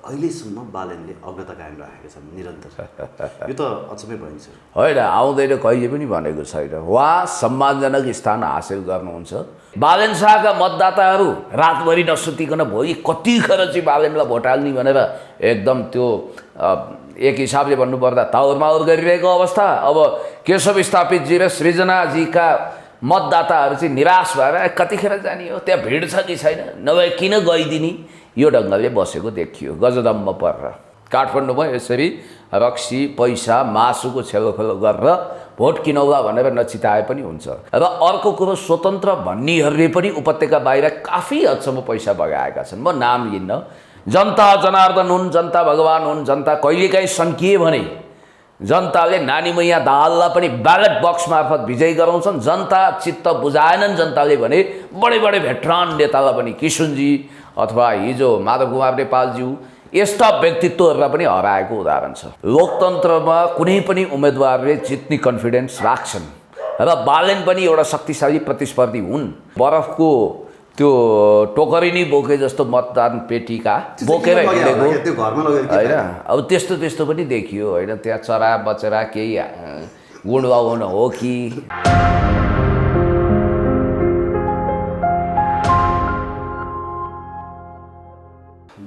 अहिलेसम्म बालनले अग्रता कायम राखेका छन् निरन्तर। यो त अचम्मै भइन्छ। होइन, आउँदैन कहिले पनि भनेको छैन। उहाँ सम्मानजनक स्थान हासिल गर्नुहुन्छ। बालेन शाहका मतदाताहरू रातभरि नसुतिकन भोलि कतिखेर चाहिँ बालेनलाई भोट हाल्ने भनेर एकदम त्यो एक हिसाबले भन्नुपर्दा ताउरमाउर गरिरहेको अवस्था। अब केशव स्थापितजी र सृजनाजीका मतदाताहरू चाहिँ निराश भएर कतिखेर जाने हो, त्यहाँ भिड छ कि छैन, नभए किन गइदिने, यो ढङ्गले बसेको देखियो गजदम्म परेर। काठमाडौँमा यसरी रक्सी पैसा मासुको छेलोखेलो गरेर भोट किनौला भनेर नचिताए पनि हुन्छ। र अर्को कुरो, स्वतन्त्र भन्नेहरूले पनि उपत्यका बाहिर काफी हदसम्म पैसा बगाएका छन्। म नाम लिन्न, जनता जनार्दन हुन्, जनता भगवान हुन्, जनता कहिलेकाहीँ सन्किए भने जनताले नानी मैया दाहाललाई पनि ब्यालेट बक्स मार्फत विजय गराउँछन्। जनता चित्त बुझाएनन् जनताले भने बडे बडे भेटरान नेतालाई पनि, किशुनजी अथवा हिजो माधव कुमार नेपालज्यू यस्ता व्यक्तित्वहरूलाई पनि हराएको उदाहरण छ। लोकतन्त्रमा कुनै पनि उम्मेदवारले जित्ने कन्फिडेन्स राख्छन् र बालेन पनि एउटा शक्तिशाली प्रतिस्पर्धी हुन्। बरफको त्यो टोकरी नै बोके जस्तो मतदान पेटिका बोकेर हिँडेको होइन। अब त्यस्तो पनि देखियो होइन। त्यहाँ चरा बचरा केही गुणगाउन हो कि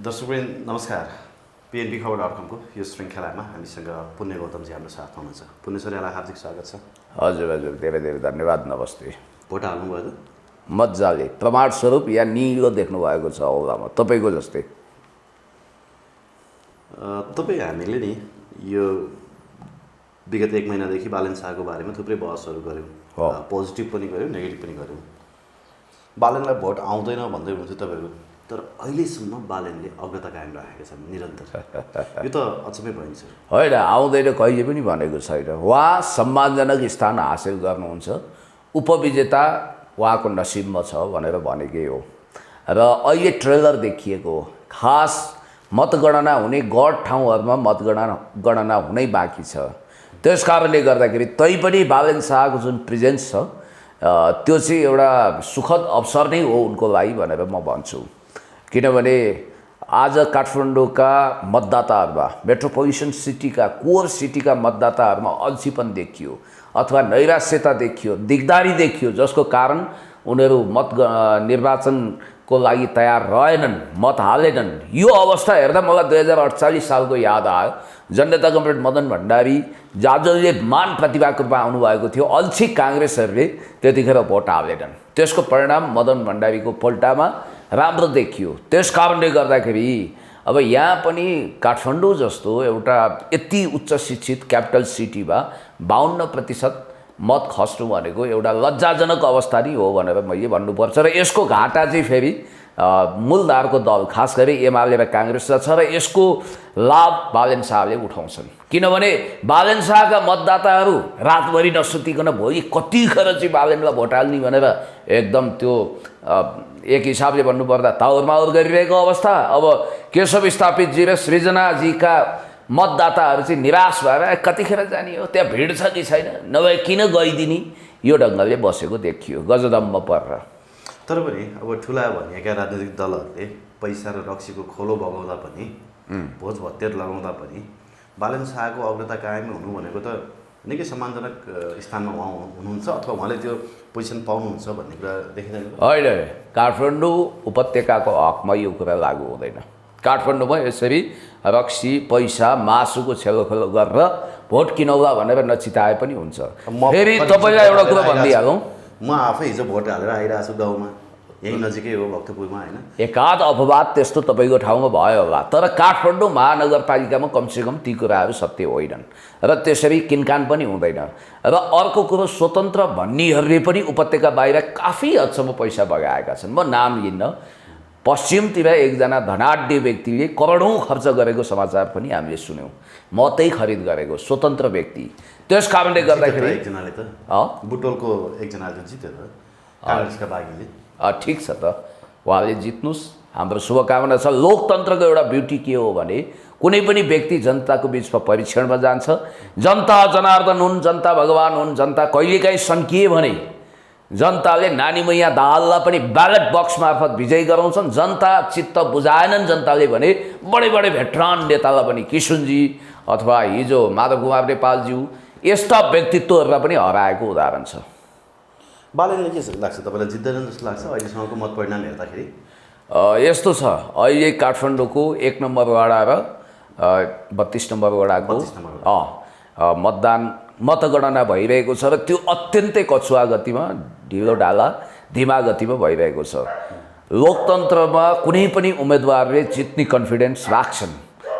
दर्शकवृन्द नमस्कार। PNB खबर.com को यो श्रृङ्खलामा हामीसँग पुण्य गौतमजी हाम्रो साथ हुनुहुन्छ। पुण्य सर, यहाँलाई हार्दिक स्वागत छ। हजुर हजुर, धेरै धेरै धन्यवाद। नमस्ते। भोट हाल्नुभयो त? मजाले प्रमाण स्वरूप यहाँ निलो देख्नु भएको छ औलामा, तपाईँको जस्तै। तपाईँ हामीले नि यो विगत 1 महिनादेखि बालेन शाहको बारेमा थुप्रै बहसहरू गऱ्यौँ, पोजिटिभ पनि गऱ्यौँ, नेगेटिभ पनि गऱ्यौँ। बालेनलाई भोट आउँदैन भन्दै हुनुहुन्छ तपाईँहरू, तर अहिलेसम्म बालेनले अग्रता कायम राखेका छन् निरन्तर। यो त अचम्मै भइन्छ। होइन, आउँदैन कहिले पनि भनेको छैन। उहाँ सम्मानजनक स्थान हासिल गर्नुहुन्छ। उपविजेता उहाँको नसिबमा छ भनेर भनेकै हो। र अहिले ट्रेलर देखिएको हो। खास मतगणना हुने गढ ठाउँहरूमा मतगणना हुनै बाँकी छ। त्यस कारणले गर्दाखेरि तैपनि बालेन शाहको जुन प्रेजेन्स छ त्यो चाहिँ एउटा सुखद अवसर नै हो उनको लागि भनेर म भन्छु। किनभने आज काठमाडौँका मतदाताहरूमा, मेट्रोपोलिटन सिटीका, कोर सिटीका मतदाताहरूमा अल्छीपन देखियो अथवा नैराश्यता देखियो, दिगदारी देखियो, जसको कारण उनीहरू निर्वाचनको लागि तयार रहेनन्, मत हालेनन्। यो अवस्था हेर्दा मलाई 2048 सालको याद आयो। जननेता कमरेड मदन भण्डारी जाजलले मान प्रतिभाको रूपमा आउनुभएको थियो। अल्छी काङ्ग्रेसहरूले त्यतिखेर भोट हालेनन्। त्यसको परिणाम मदन भण्डारीको पल्टामा राम्रो देखियो। त्यस कारणले गर्दाखेरि अब यहाँ पनि काठमाडौँ जस्तो एउटा यति उच्च शिक्षित क्यापिटल सिटीमा 52% मत खस्नु भनेको एउटा लज्जाजनक अवस्था नै हो भनेर मैले भन्नुपर्छ। र यसको घाटा चाहिँ फेरि मूलधारको दल, खास गरी एमाले र काङ्ग्रेस छ र यसको लाभ बालेन शाहले उठाउँछन्। किनभने बालेन शाहका मतदाताहरू रातभरि नसुतिकन भोलि कतिखेर चाहिँ बालेनलाई भोट हाल्ने भनेर एकदम त्यो एक हिसाबले भन्नुपर्दा ताउरमाउर गरिरहेको अवस्था। अब केशव स्थापितजी र सृजनाजीका मतदाताहरू चाहिँ निराश भएर कतिखेर जाने हो, त्यहाँ भिड छ कि छैन, नभए किन गइदिने, यो ढङ्गले बसेको देखियो गजदम्म परेर। तर पनि अब ठुला भनिएका राजनीतिक दलहरूले पैसा र रक्सीको खोलो बगाउँदा पनि, भोज भत्तेर लगाउँदा पनि बालेन शाहको अग्रता कायम हुनु भनेको त निकै सम्मानजनक स्थानमा उहाँ हुनुहुन्छ अथवा उहाँले त्यो पोजिसन पाउनुहुन्छ भन्ने कुरा देखिँदैन। होइन, काठमाडौँ उपत्यकाको हकमा यो कुरा लागू हुँदैन। काठमाडौँमा यसरी रक्सी पैसा मासुको छेलोखेलो गरेर भोट किनौला भनेर नचिताए पनि हुन्छ। फेरि तपाईँलाई एउटा कुरा भनिदिइहालौँ, म आफै हिजो भोट हालेर आइरहेको छु गाउँमा, यही नजिकै हो भक्तपुरमा होइन। एकाध अपवाद त्यस्तो तपाईँको ठाउँमा भयो होला, तर काठमाडौँ महानगरपालिकामा कमसेकम ती कुराहरू सत्य होइनन् र त्यसरी किनकान पनि हुँदैन। र अर्को कुरो, स्वतन्त्र भन्नेहरूले पनि उपत्यका बाहिर काफी हदसम्म पैसा बगाएका छन्। म नाम लिन्न, पश्चिमतिर एकजना धनाढ्य व्यक्तिले करोडौँ खर्च गरेको समाचार पनि हामीले सुन्यौँ। मतै खरिद गरेको स्वतन्त्र व्यक्ति। त्यस कारणले गर्दाखेरि एकजनाले त बुटोलको एकजनाले जित्यो त काङ्ग्रेसका बागीले। ठिक छ त, उहाँले जित्नुहोस्, हाम्रो शुभकामना छ। लोकतन्त्रको एउटा ब्युटी के हो भने कुनै पनि व्यक्ति जनताको बिचमा परीक्षणमा जान्छ। जनता जनार्दन हुन्, जनता भगवान हुन्, जनता कहिलेकाहीँ सन्किए भने जनताले नानी मैया दाहाललाई पनि ब्यालेट बक्स मार्फत विजयी गराउँछन्। जनता चित्त बुझाएनन् जनताले भने बडे बडे भेटरान नेतालाई पनि किशुनजी अथवा हिजो माधव कुमार नेपालज्यू यस्ता व्यक्तित्वहरूलाई पनि हराएको उदाहरण छ। बालनले के लाग्छ तपाईँलाई जित्दैनन् जस्तो लाग्छ अहिलेसम्मको मत परिणाम हेर्दाखेरि? यस्तो छ, अहिले काठमाडौँको 1 नम्बर वडा र 32 नम्बर वडाको मतगणना भइरहेको छ र त्यो अत्यन्तै कछुवा गतिमा ढिलो ढाला धिमा गतिमा भइरहेको छ। लोकतन्त्रमा कुनै पनि उम्मेदवारले जित्ने कन्फिडेन्स राख्छन्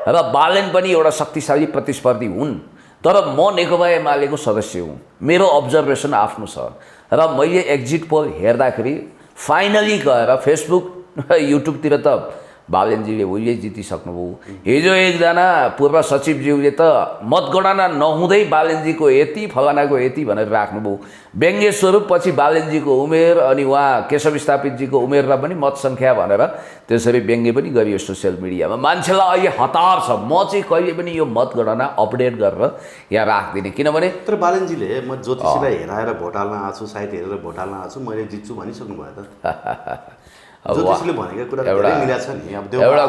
र बालेन पनि एउटा शक्तिशाली प्रतिस्पर्धी हुन्। तर म नेकपा एमालेको सदस्य हुँ, मेरो अब्जर्भेसन आफ्नो छ र मैले एक्जिट पोल हेर्दाखेरि फाइनली गएर फेसबुक युट्युबतिर त बालेनजीले उहिले जितिसक्नुभयो। हिजो एकजना पूर्व सचिवज्यूले त मतगणना नहुँदै बालेनजीको यति फलानाको यति भनेर राख्नुभयो। व्यङ्ग्य स्वरूप पछि बालेनजीको उमेर अनि उहाँ केशव स्थापितजीको उमेरलाई पनि मत सङ्ख्या भनेर त्यसरी व्यङ्ग्य पनि गरियो सोसियल मिडियामा। मान्छेलाई अहिले हतार छ। म चाहिँ कहिले पनि यो मतगणना अपडेट गरेर यहाँ राख्दिनँ, किनभने तर बालेनजीले म ज्योतिषीलाई हेराएर भोट हाल्न आएको छु, सायद हेरेर भोट हाल्न आएको छु, मैले जित्छु भनिसक्नु भयो त। ज्योतिषीले भनेको कुरा धेरै मिलाएको छ नि। अब एउटा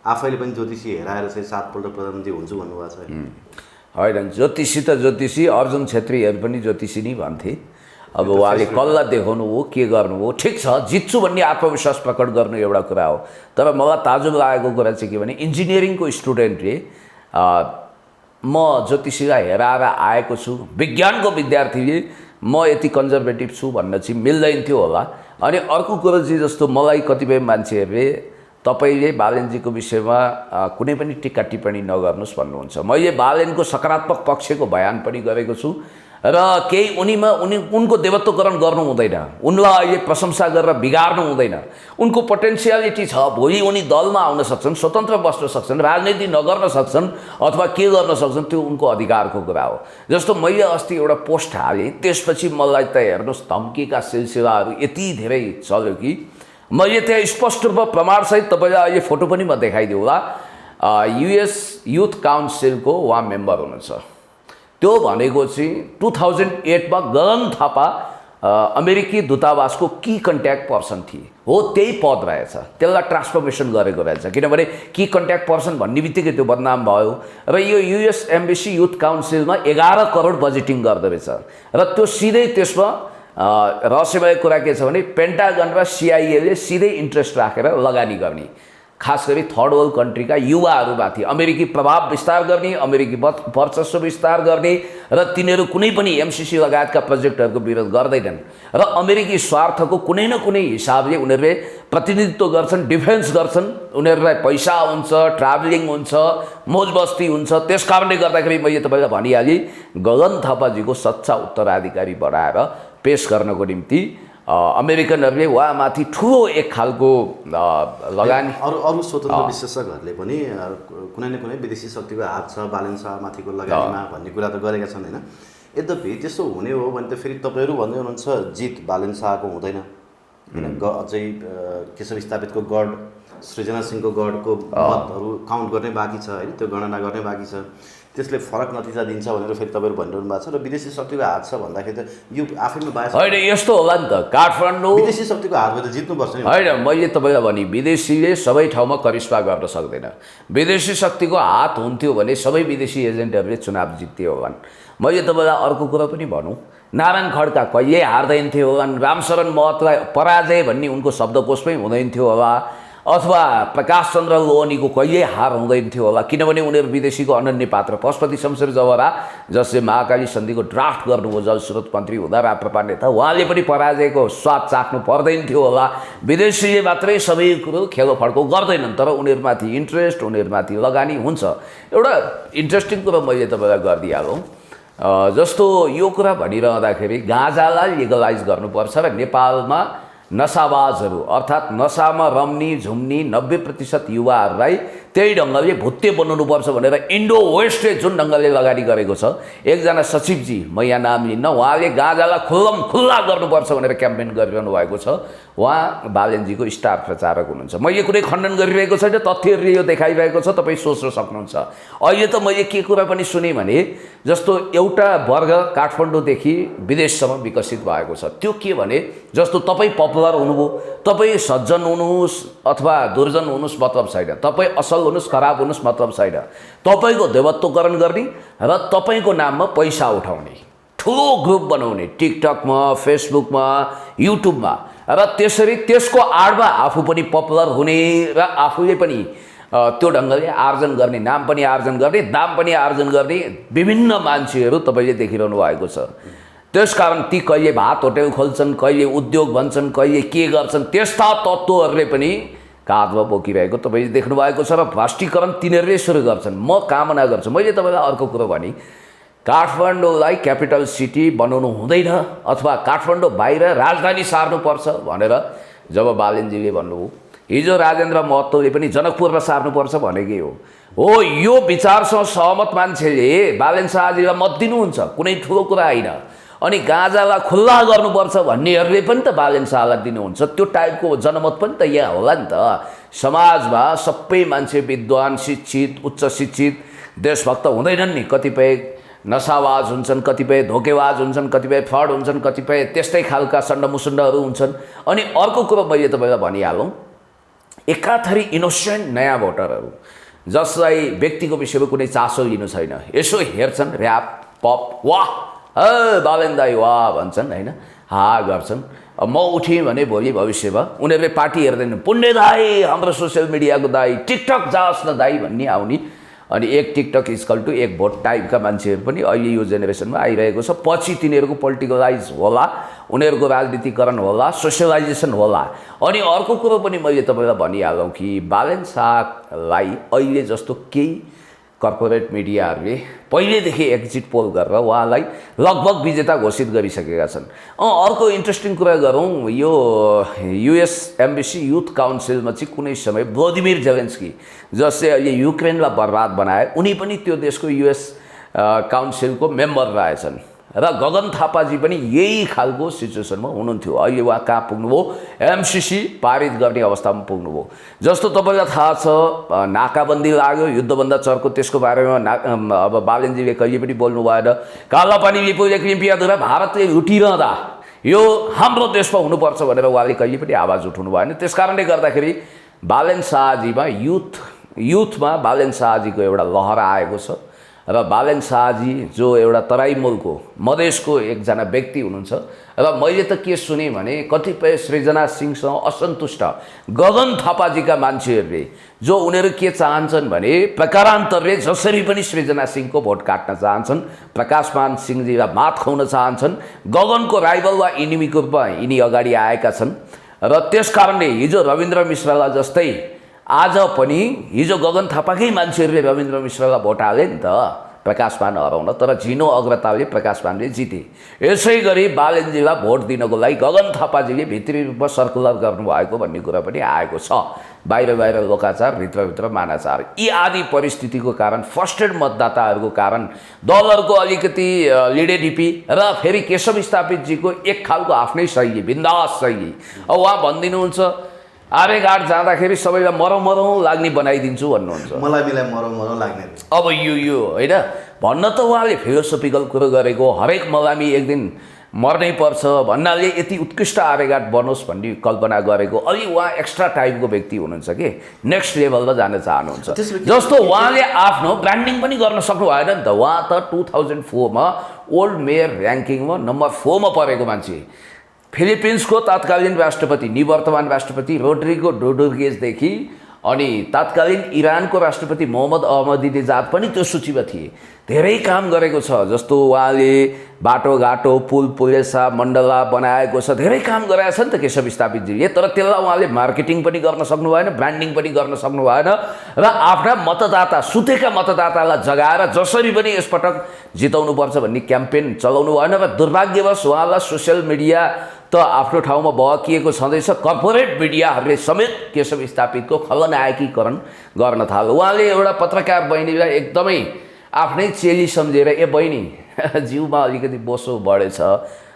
आफैले पनि ज्योतिषी हेराएर चाहिँ 7 पल्ट प्रधानमन्त्री हुन्छु भन्नुभएको छ होइन। ज्योतिषी त ज्योतिषी, अर्जुन छेत्रीहरू पनि ज्योतिषी नै भन्थे। अब उहाँले कसलाई देखाउनु हो, के गर्नु हो, ठिक छ, जित्छु भन्ने आत्मविश्वास प्रकट गर्नु एउटा कुरा हो। तर मलाई ताजुब लागेको कुरा चाहिँ के भने इन्जिनियरिङको स्टुडेन्टले म ज्योतिषीलाई हेराएर आएको छु, विज्ञानको विद्यार्थीले म यति कन्जर्भेटिभ छु भन्न चाहिँ मिल्दैन थियो होला। अनि अर्को कुरो चाहिँ जस्तो मलाई कतिपय मान्छेहरूले तपाईँले बालेनजीको विषयमा कुनै पनि टिक्का टिप्पणी नगर्नुहोस् भन्नुहुन्छ। मैले बालेनको सकारात्मक पक्षको बयान पनि गरेको छु र केही उनको देवत्वकरण गर्नु हुँदैन, उनलाई अहिले प्रशंसा गरेर बिगार्नु हुँदैन। उनको पोटेन्सियालिटी छ, भोलि उनी दलमा आउन सक्छन्, स्वतन्त्र बस्न सक्छन्, राजनीति नगर्न सक्छन् अथवा के गर्न सक्छन्, त्यो उनको अधिकारको कुरा हो। जस्तो मैले अस्ति एउटा पोस्ट हालेँ, त्यसपछि मलाई त हेर्नुहोस् धम्कीका सिलसिलाहरू यति धेरै चल्यो कि मैले त्यहाँ स्पष्ट रूपमा प्रमाणसहित तपाईँलाई अहिले फोटो पनि म देखाइदिउँ होला। युएस युथ काउन्सिलको उहाँ मेम्बर हुनुहुन्छ। त्यो भनेको चाहिँ 2008 मा गगन थापा अमेरिकी दूतावासको की कन्ट्याक्ट पर्सन थिए, हो त्यही पद रहेछ। त्यसलाई ट्रान्सफर्मेसन गरेको रहेछ, किनभने की कन्ट्याक्ट पर्सन भन्ने बित्तिकै त्यो बदनाम भयो र यो युएस एम्बेसी युथ काउन्सिलमा 11 करोड बजेटिङ गर्दो रहेछ र त्यो सिधै त्यसमा रहस्यमय कुरा के छ भने पेन्टागन र सिआइएले सिधै इन्ट्रेस्ट राखेर लगानी गर्ने, खास गरी थर्ड वर्ल्ड कन्ट्रीका युवाहरूमाथि अमेरिकी प्रभाव विस्तार गर्ने, अमेरिकी वर्चस्व विस्तार गर्ने र तिनीहरू कुनै पनि एमसिसी लगायतका प्रोजेक्टहरूको विरोध गर्दैनन् र अमेरिकी स्वार्थको कुनै न कुनै हिसाबले उनीहरूले प्रतिनिधित्व गर्छन्, डिफेन्स गर्छन्, उनीहरूलाई पैसा हुन्छ, ट्राभलिङ हुन्छ, मोजमस्ती हुन्छ। त्यस कारणले गर्दाखेरि मैले तपाईँलाई भनिहालेँ गगन थापाजीको सच्चा उत्तराधिकारी बनाएर पेश गर्नको निम्ति अमेरिकनहरूले उहाँमाथि ठुलो एक खालको लगानी अरू स्वतन्त्र विश्लेषकहरूले पनि कुनै न कुनै विदेशी शक्तिको हात छ बालेन शाहमाथिको लगानीमा भन्ने कुरा त गरेका छन् होइन। यद्यपि त्यसो हुने हो भने त फेरि तपाईँहरू भन्दै हुनुहुन्छ जित बालेन शाहको हुँदैन, किन अझै केशव स्थापितको गढ सृजना सिंहको गढको मतहरू काउन्ट गर्ने बाँकी छ होइन, त्यो गणना गर्ने बाँकी छ, त्यसले फरक नतिजा दिन्छ भनेर फेरि तपाईँहरू भनिरहनु भएको छ र विदेशी शक्तिको हात छ भन्दाखेरि त यो आफैमा बायस होइन। यस्तो होला नि त, काठमाडौँ विदेशी शक्तिको हातबाट त जित्नुपर्छ नि होइन। मैले तपाईँलाई भने विदेशीले सबै ठाउँमा करिश्मा गर्न सक्दैन। विदेशी शक्तिको हात हुन्थ्यो भने सबै विदेशी एजेन्टहरूले चुनाव जित्थ्यो होलान्। मैले तपाईँलाई अर्को कुरा पनि भनौँ, नारायण खड्का कहिले हार्दैन थियो होलान्, रामशरण महतलाई पराजय भन्ने उनको शब्दकोशमै हुँदैन थियो होला, अथवा प्रकाश चन्द्र लोहनीको कहिले हार हुँदैन थियो होला, किनभने उनीहरू विदेशीको अनन्य पात्र। पशुपति शमशेर जवरा जसले महाकाली सन्धिको ड्राफ्ट गर्नुभयो जलस्रोत मन्त्री हुँदा राप्रपा नेता, उहाँले पनि पराजयको स्वाद चाख्नु पर्दैन थियो होला। विदेशीले मात्रै सबै कुरो खेलो फड्को गर्दैनन्, तर उनीहरूमाथि इन्ट्रेस्ट, उनीहरूमाथि लगानी हुन्छ। एउटा इन्ट्रेस्टिङ कुरो मैले तपाईँलाई गरिदिइहालौँ, जस्तो यो कुरा भनिरहँदाखेरि गाँजालाई लिगलाइज गर्नुपर्छ र नेपालमा नसाबाजहरू अर्थात् नसामा रम्नी झुम्नी 90% युवाहरूलाई त्यही ढङ्गले भुत्ते बनाउनुपर्छ भनेर इन्डो वेस्टले जुन ढङ्गले लगानी गरेको छ, एकजना सचिवजी, म यहाँ नाम लिन्न, उहाँले गाँजालाई खुल्ला गर्नुपर्छ भनेर क्याम्पेन गरिरहनु भएको छ। उहाँ बालेनजीको स्टार प्रचारक हुनुहुन्छ। मैले कुनै खण्डन गरिरहेको छैन, तथ्यहरूले यो देखाइरहेको छ, तपाईँ सोच्न सक्नुहुन्छ। अहिले त मैले के कुरा पनि सुने भने जस्तो एउटा वर्ग काठमाडौँदेखि विदेशसम्म विकसित भएको छ। त्यो के भने जस्तो तपाईँ पपुलर हुनुभयो, तपाईँ सज्जन हुनुहोस् अथवा दुर्जन हुनुहोस् मतलब छैन, तपाईँ असल हुनुहोस् खराब हुनुहोस् मतलब छैन, तपाईँको देवत्वकरण गर्ने र तपाईँको नाममा पैसा उठाउने ठुलो ग्रुप बनाउने टिकटकमा, फेसबुकमा, युट्युबमा, र त्यसरी त्यसको आडमा आफू पनि पपुलर हुने र आफूले पनि त्यो ढङ्गले आर्जन गर्ने, नाम पनि आर्जन गर्ने, दाम पनि आर्जन गर्ने विभिन्न मान्छेहरू तपाईँले देखिरहनु भएको छ। त्यसकारण ती कहिले भात होटेल खोल्छन्, कहिले उद्योग भन्छन्, कहिले के गर्छन्, त्यस्ता तत्त्वहरूले पनि काँधमा बोकिरहेको तपाईँले देख्नु भएको छ। र भ्रष्टीकरण तिनीहरूले सुरु गर्छन्। म कामना गर्छु, मैले तपाईँलाई अर्को कुरो भने काठमाडौँलाई क्यापिटल सिटी बनाउनु हुँदैन अथवा काठमाडौँ बाहिर राजधानी सार्नुपर्छ भनेर जब बालेनजीले भन्नुभयो, हिजो राजेन्द्र महतोले पनि जनकपुरमा सार्नुपर्छ भनेकै हो। यो विचारसँग सहमत मान्छेले बालेन शाहजीलाई मत दिनुहुन्छ, कुनै ठुलो कुरा होइन। अनि गाँजालाई खुल्ला गर्नुपर्छ भन्नेहरूले पनि त बालेन शाहलाई दिनुहुन्छ। त्यो टाइपको जनमत पनि त यहाँ होला नि त। समाजमा सबै मान्छे विद्वान, शिक्षित, उच्च शिक्षित, देशभक्त हुँदैनन् नि। कतिपय नसावाज हुन्छन्, कतिपय धोकेवाज हुन्छन्, कतिपय फ्रड हुन्छन्, कतिपय त्यस्तै खालका सण्डमुसुण्डहरू हुन्छन्। अनि अर्को कुरो मैले तपाईँलाई भनिहालौँ, एकाथरी इनोसेन्ट नयाँ भोटरहरू जसलाई व्यक्तिको विषयमा कुनै चासो लिनु छैन, यसो हेर्छन् ऱ्याप पप, वाह बालेन दाई वाह भन्छन् होइन, हा गर्छन्। म उठेँ भने भोलि भविष्यमा उनीहरूले पार्टी हेर्दैनन्, पुण्य दाई, हाम्रो सोसियल मिडियाको दाई, टिकटक जाओस् न दाई भन्ने आउने। अनि एक टिकटक इक्वल टु एक भोट टाइपका मान्छेहरू पनि अहिले यो जेनेरेसनमा आइरहेको छ। पछि तिनीहरूको पोलिटिकलाइज होला, उनीहरूको राजनीतिकरण होला, सोसियलाइजेसन होला। अनि अर्को कुरो पनि मैले तपाईँलाई भनिहालौँ कि बालेन शाहलाई अहिले जस्तो केही कर्पोरेट मिडियाहरूले पहिलेदेखि एक्जिट पोल गरेर उहाँलाई लगभग विजेता घोषित गरिसकेका छन्। अर्को इन्ट्रेस्टिङ कुरा गरौँ, यो युएस एम्बेसी युथ काउन्सिलमा चाहिँ कुनै समय भ्लादिमिर जेलेन्स्की जसले अहिले युक्रेनलाई बर्बाद बनाए, उनी पनि त्यो देशको युएस काउन्सिलको मेम्बर रहेछन्। र गगन थापाजी पनि यही खालको सिचुएसनमा हुनुहुन्थ्यो। अहिले उहाँ कहाँ पुग्नुभयो, एमसिसी पारित गर्ने अवस्थामा पुग्नुभयो। जस्तो तपाईँलाई थाहा छ नाकाबन्दी लाग्यो, युद्धभन्दा चर्को, त्यसको बारेमा अब बालेनजीले कहिले पनि बोल्नु भएन। कालापानी लिपुले कृपयाद्वारा भारतले लुटिरहँदा यो हाम्रो देशमा हुनुपर्छ भनेर उहाँले कहिले पनि आवाज उठाउनु भएन। त्यसकारणले गर्दाखेरि बालेन शाहजीमा युथमा बालेन शाहजीको एउटा लहर आएको छ। र बालेन शाहजी जो एउटा तराई मुलको मधेसको एकजना व्यक्ति हुनुहुन्छ। र मैले त के सुने भने कतिपय सृजना सिंहसँग असन्तुष्ट गगन थापाजीका मान्छेहरूले जो उनीहरू के चाहन्छन् भने प्रकारान्तरले जसरी पनि सृजना सिंहको भोट काट्न चाहन्छन्, प्रकाशमान सिंहजीलाई मात खुवाउन चाहन्छन्। गगनको राइभल वा इनिमीको रूपमा यिनी अगाडि आएका छन्। र त्यसकारणले हिजो रविन्द्र मिश्रलाई जस्तै आज पनि हिजो गगन थापाकै मान्छेहरूले रविन्द्र मिश्रलाई भोट हाले नि त प्रकाशमान हराउन, तर झिनो अग्रताले प्रकाशमानले जिते। यसै गरी बालेनजीलाई भोट दिनको लागि गगन थापाजीले भित्री रूपमा सर्कुलर गर्नुभएको भन्ने कुरा पनि आएको छ। बाहिर बाहिर लोकाचार, भित्रभित्र मानाचार, यी आदि परिस्थितिको कारण, फ्रस्ट्रेट मतदाताहरूको कारण दलहरूको अलिकति लिडेडिपी र फेरि केशव स्थापितजीको एक खालको आफ्नै शैली, बिन्दास शैली। अब उहाँ भनिदिनुहुन्छ आर्यघाट जाँदाखेरि सबैलाई मरौ लाग्ने बनाइदिन्छु भन्नुहुन्छ। मलाई मरौ लाग्ने। अब यो होइन भन्न त उहाँले फिलोसोफिकल कुरो गरेको, हरेक मलामी एक दिन मर्नै पर्छ भन्नाले यति उत्कृष्ट आर्यघाट बनोस् भन्ने कल्पना गरेको अलि उहाँ एक्स्ट्रा टाइपको व्यक्ति हुनुहुन्छ कि नेक्स्ट लेभलमा जान चाहनुहुन्छ। जस्तो उहाँले आफ्नो ब्रान्डिङ पनि गर्न सक्नु भएन नि त। उहाँ त 2004मा ओल्ड मेयर ऱ्याङ्किङमा नम्बर 4 मा परेको मान्छे। फिलिपिन्सको तत्कालीन राष्ट्रपति, निवर्तमान राष्ट्रपति रोड्रिगो डुटर्टेदेखि अनि तत्कालीन इरानको राष्ट्रपति मोहम्मद अहमदिनेजाद पनि त्यो सूचीमा थिए। धेरै काम गरेको छ। जस्तो उहाँले बाटोघाटो, पुल पुलेसा, मण्डला बनाएको छ, धेरै काम गराएको छ नि त केशव स्थापितजीले। तर त्यसलाई उहाँले मार्केटिङ पनि गर्न सक्नु भएन, ब्रान्डिङ पनि गर्न सक्नु भएन र आफ्ना मतदाता, सुतेका मतदातालाई जगाएर जसरी पनि यसपटक जिताउनुपर्छ भन्ने क्याम्पेन चलाउनु भएन। र दुर्भाग्यवश उहाँलाई सोसियल मिडिया त आफ्नो ठाउँमा बहकिएको छँदैछ। कर्पोरेट मिडियाहरूले समेत केशव स्थापितको खलनायकीकरण गर्न थाल्यो। उहाँले एउटा पत्रकार बहिनीलाई एकदमै आफ्नै चेली सम्झेर ए बहिनी जिउमा अलिकति बोसो बढेछ,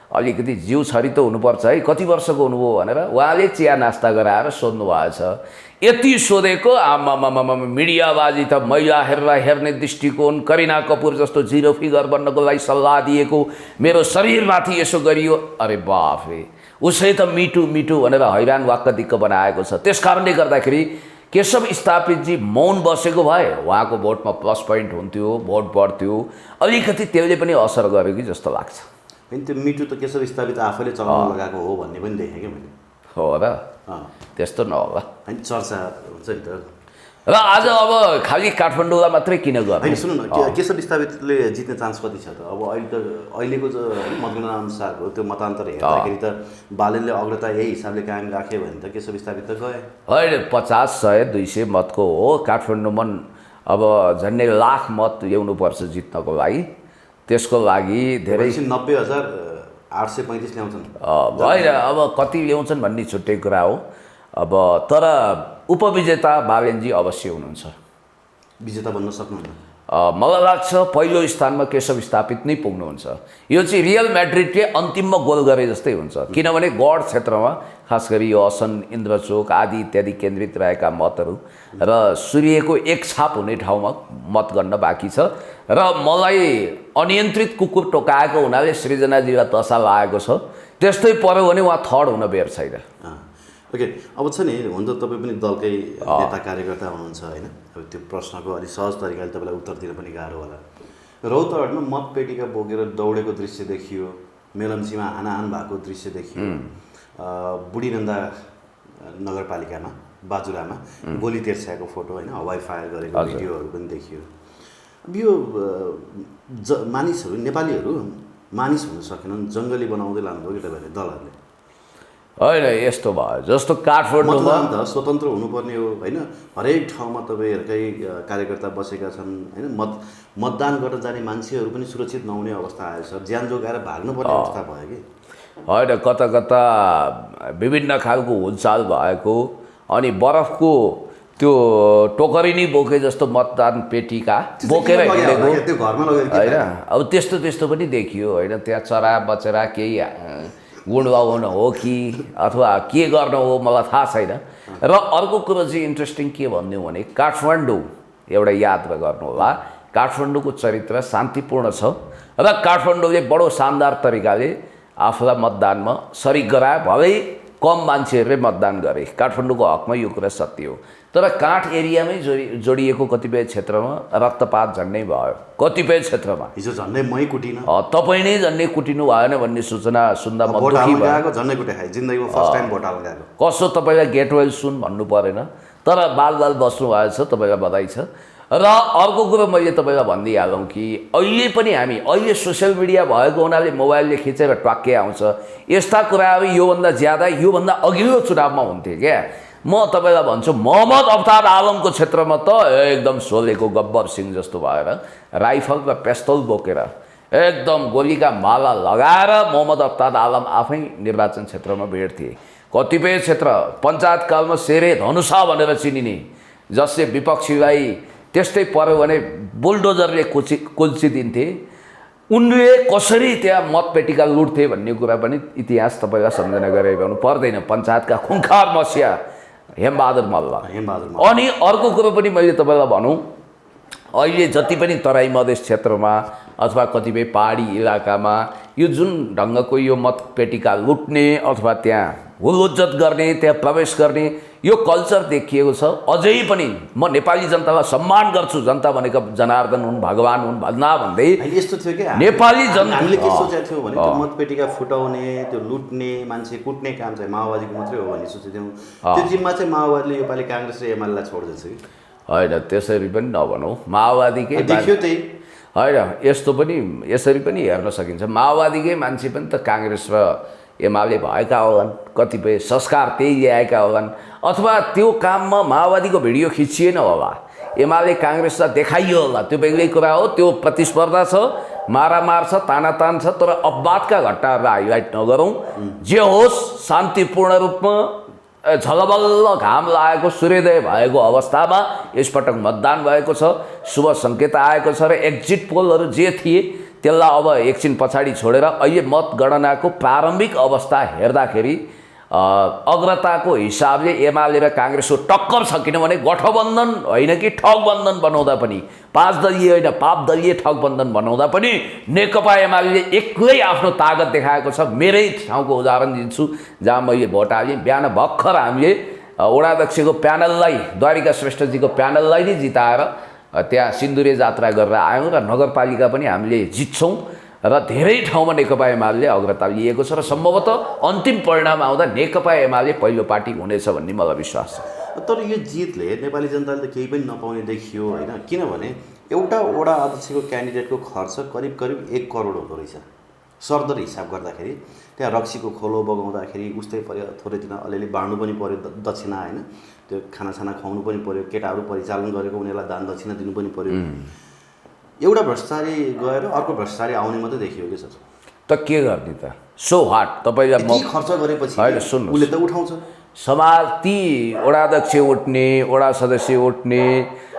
अलिकति जिउ छरी त हुनुपर्छ है, कति वर्षको हुनुभयो भनेर उहाँले चिया नास्ता गराएर सोध्नु भएछ। यति सोधेको आमामामा मिडियाबाजी त महिलाहरूलाई हेर्ने दृष्टिकोण, करिना कपुर जस्तो जिरो फिगर बन्नको लागि सल्लाह दिएको, मेरो शरीरमाथि यसो गरियो, अरे बाफ रे, उसै त मिटु मिटु भनेर हैरान वाक्क दिक्क बनाएको छ। त्यस कारणले गर्दाखेरि केशव स्थापितजी मौन बसेको भए उहाँको भोटमा प्लस पोइन्ट हुन्थ्यो, भोट बढ्थ्यो। अलिकति त्यसले पनि असर गर्यो कि जस्तो लाग्छ। होइन त्यो मिटु त केशव स्थापित आफैले चलाउन लगाएको हो भन्ने पनि देखेँ क्या मैले। हो र त्यस्तो नहोला, होइन चर्चा हुन्छ नि त। र आज अब खालि काठमाडौँलाई मात्रै किन गर्ने? होइन सुन्नु न, केशव स्थापितले जित्ने चान्स कति छ त? अब अहिलेको जो मतगणना अनुसारको त्यो मतान्तर हेर्दाखेरि त बालनले अग्रता यही हिसाबले कायम राख्यो भने त केशव स्थापित त गए। होइन 50, 100, 200 मतको हो। काठमाडौँमा अब झन्डै लाख मत ल्याउनुपर्छ जित्नको लागि। त्यसको लागि धेरै 90,835 ल्याउँछन्। होइन अब कति ल्याउँछन् भन्ने छुट्टै कुरा हो। अब तर उपविजेता बालेनजी अवश्य हुनुहुन्छ, विजेता बन्न सक्नुहुन्न। मलाई लाग्छ पहिलो स्थानमा केशव स्थापित नै पुग्नुहुन्छ। यो चाहिँ रियल म्याड्रिडले अन्तिममा गोल गरे जस्तै हुन्छ, किनभने गढ क्षेत्रमा खास गरी यो असन, इन्द्रचोक आदि इत्यादि केन्द्रित रहेका मतहरू र सूर्यको एक छाप हुने ठाउँमा मतगणना बाँकी छ। र मलाई अनियन्त्रित कुकुर टोकाएको हुनाले सृजनाजीलाई तसा लागेको छ, त्यस्तै पऱ्यो भने उहाँ थर्ड हुन बेर छैन। ओके, अब छ नि, हुन त तपाईँ पनि दलकै नेता कार्यकर्ता हुनुहुन्छ होइन। अब त्यो प्रश्नको अलिक सहज तरिकाले तपाईँलाई उत्तर दिन पनि गाह्रो होला। रौतहटमा मतपेटिका बोकेर दौडेको दृश्य देखियो, मेलम्चीमा हानाहान भएको दृश्य देखियो, बुढीनन्दा नगरपालिकामा बाजुरामा गोली तेर्स्याएको फोटो होइन, हवाई फायर गरेको भिडियोहरू पनि देखियो। अब यो मानिसहरू, नेपालीहरू मानिस हुन सकेनन्, जङ्गली बनाउँदै लानुभयो कि तपाईँहरूले दलहरूले? होइन यस्तो भयो जस्तो काठमाडौँमा त स्वतन्त्र हुनुपर्ने हो होइन। हरेक ठाउँमा तपाईँहरूकै कार्यकर्ता बसेका छन् होइन। मतदान गर्न जाने मान्छेहरू पनि सुरक्षित नहुने अवस्था आएछ, ज्यान जोगाएर भाग्नुपर्ने अवस्था भयो कि होइन। कता कता विभिन्न खालको हुलचाल भएको, अनि बरफको त्यो टोकरी नै बोके जस्तो मतदान पेटिका बोकेर हिँडेको होइन। अब त्यस्तो पनि देखियो होइन। त्यहाँ चरा बचरा केही गुणगाउन हो कि अथवा के गर्न हो मलाई थाहा छैन। र अर्को कुरो चाहिँ इन्ट्रेस्टिङ के भनिदिउँ भने काठमाडौँ एउटा याद गर्नु होला, काठमाडौँको चरित्र शान्तिपूर्ण छ र काठमाडौँले बडो शानदार तरिकाले आफूलाई मतदानमा सरिक गराए, भलै कम मान्छेहरूले मतदान गरे। काठमाडौँको हकमा यो कुरा सत्य हो। तर काठ एरियामै जोडिएको कतिपय क्षेत्रमा रक्तपात झन्डै भयो, कतिपय क्षेत्रमा। हिजो झन्डै मै कुटिन, तपाईँ नै झन्डै कुटिनु भएन भन्ने सूचना सुन्दा म दुखी भएको। झन्डै कुटे खाए जिन्दगीमा फर्स्ट टाइम भोट हाल्न गएको। कसो तपाईँलाई गेट वेल सुन भन्नु परेन, तर बाल बस्नु भएछ, तपाईँलाई बधाई छ। र अर्को कुरो मैले तपाईँलाई भनिदिइहालौँ कि अहिले सोसियल मिडिया भएको हुनाले मोबाइलले खिचेर ट्वाक्कै आउँछ। यस्ता कुराहरू योभन्दा ज्यादा योभन्दा अघिल्लो चुनावमा हुन्थे क्या। म तपाईँलाई भन्छु मोहम्मद अफ्तार आलमको क्षेत्रमा त एकदम सोलेको गब्बर सिंह जस्तो भएर राइफल र पिस्तौल बोकेर एकदम गोलीका माला लगाएर मोहम्मद अफ्तार आलम आफै निर्वाचन क्षेत्रमा भेट्थे। कतिपय क्षेत्र पञ्चायतकालमा शेरे धनुषा भनेर चिनिने, जसले विपक्षीलाई त्यस्तै पऱ्यो भने बुलडोजरले कुल्चिदिन्थे। उनले कसरी त्यहाँ मतपेटिका लुट्थे भन्ने कुरा पनि इतिहास तपाईँलाई सम्झना गराइरहनु पर्दैन। पञ्चायतका खुङ्खार मसिया हेमबहादुर मल्ल। अनि अर्को कुरो पनि मैले तपाईँलाई भनौँ, अहिले जति पनि तराई मधेस क्षेत्रमा अथवा कतिपय पहाडी इलाकामा यो जुन ढङ्गको यो मतपेटिका लुट्ने अथवा त्यहाँ हुलहुज्जत गर्ने, त्यहाँ प्रवेश गर्ने यो कल्चर देखिएको छ। अझै पनि म नेपाली जनतालाई सम्मान गर्छु, जनता भनेको जनार्दन हुन्, भगवान् हुन् भन्दा भन्दै यस्तो थियो कि नेपाली जनता हामीले के सोचेको थियौँ भने त्यो मतपेटिका फुटाउने, त्यो लुट्ने, मान्छे कुट्ने काम चाहिँ माओवादीको मात्रै हो भन्ने सोचेको थियौँ। त्यो जिम्मा चाहिँ माओवादीले योपालि काङ्ग्रेस र एमालेलाई छोडिदिन्छ कि होइन? त्यसरी पनि नभनौँ, माओवादीकै देखियो त्यही होइन। यस्तो पनि यसरी पनि हेर्न सकिन्छ, माओवादीकै मान्छे पनि त काङ्ग्रेस र एमाले भएका होलान्, कतिपय संस्कार त्यही ल्याएका होलान्, अथवा त्यो काममा माओवादीको भिडियो खिचिएन होला, एमाले काङ्ग्रेसलाई देखाइयो होला, त्यो बेग्लै कुरा हो। त्यो प्रतिस्पर्धा छ मारामार छ, तानातान छ, तर अपवादका घटनाहरूलाई हाइलाइट नगरौँ। जे होस्, शान्तिपूर्ण रूपमा झलबल्ल घाम लागेको सूर्योदय भएको अवस्थामा यसपटक मतदान भएको छ। शुभ सङ्केत आएको छ र एक्जिट पोलहरू जे थिए त्यसलाई अब एकछिन पछाडि छोडेर अहिले मतगणनाको प्रारम्भिक अवस्था हेर्दाखेरि अग्रताको हिसाबले एमाले र काङ्ग्रेसको टक्कर छ। किनभने गठबन्धन होइन कि ठगबन्धन बनाउँदा पनि, 5 दलीय होइन 5 दलीय ठगबन्धन बनाउँदा पनि नेकपा एमाले एक्लै आफ्नो तागत देखाएको छ। मेरै ठाउँको उदाहरण दिन्छु, जहाँ मैले भोट हालेँ। बिहान भर्खर हामीले वडाध्यक्षको प्यानललाई, द्वारिका श्रेष्ठजीको प्यानललाई नै जिताएर त्यहाँ सिन्दुरे जात्रा गरेर आयौँ र नगरपालिका पनि हामीले जित्छौँ र धेरै ठाउँमा नेकपा एमाले अग्रता लिएको छ र सम्भवतः अन्तिम परिणाम आउँदा नेकपा एमाले पहिलो पार्टी हुनेछ भन्ने मलाई विश्वास छ। तर यो जितले नेपाली जनताले त केही पनि नपाउने देखियो होइन, किनभने एउटा वडा अध्यक्षको क्यान्डिडेटको खर्च करिब 1 करोड हुँदो रहेछ। सरदर हिसाब गर्दाखेरि त्यहाँ रक्सीको खोलो बगाउँदाखेरि उस्तै पर्यो, थोरै दिन अलिअलि बाँड्नु पनि पर्यो दक्षिणा होइन, त्यो खानासाना खुवाउनु पनि पर्यो, केटाहरू परिचालन गरेको उनीहरूलाई दान दक्षिणा दिनु पनि पर्यो। एउटा भ्रष्टाचारी गएर अर्को भ्रष्टाचारी आउने मात्रै देखियो कि सर। त के गर्ने त? So what? तपाईँलाई म खर्च गरेपछि होइन सुन्नु, उसले त उठाउँछ। समाज ती वडाध्यक्ष उठ्ने, वडा सदस्य उठ्ने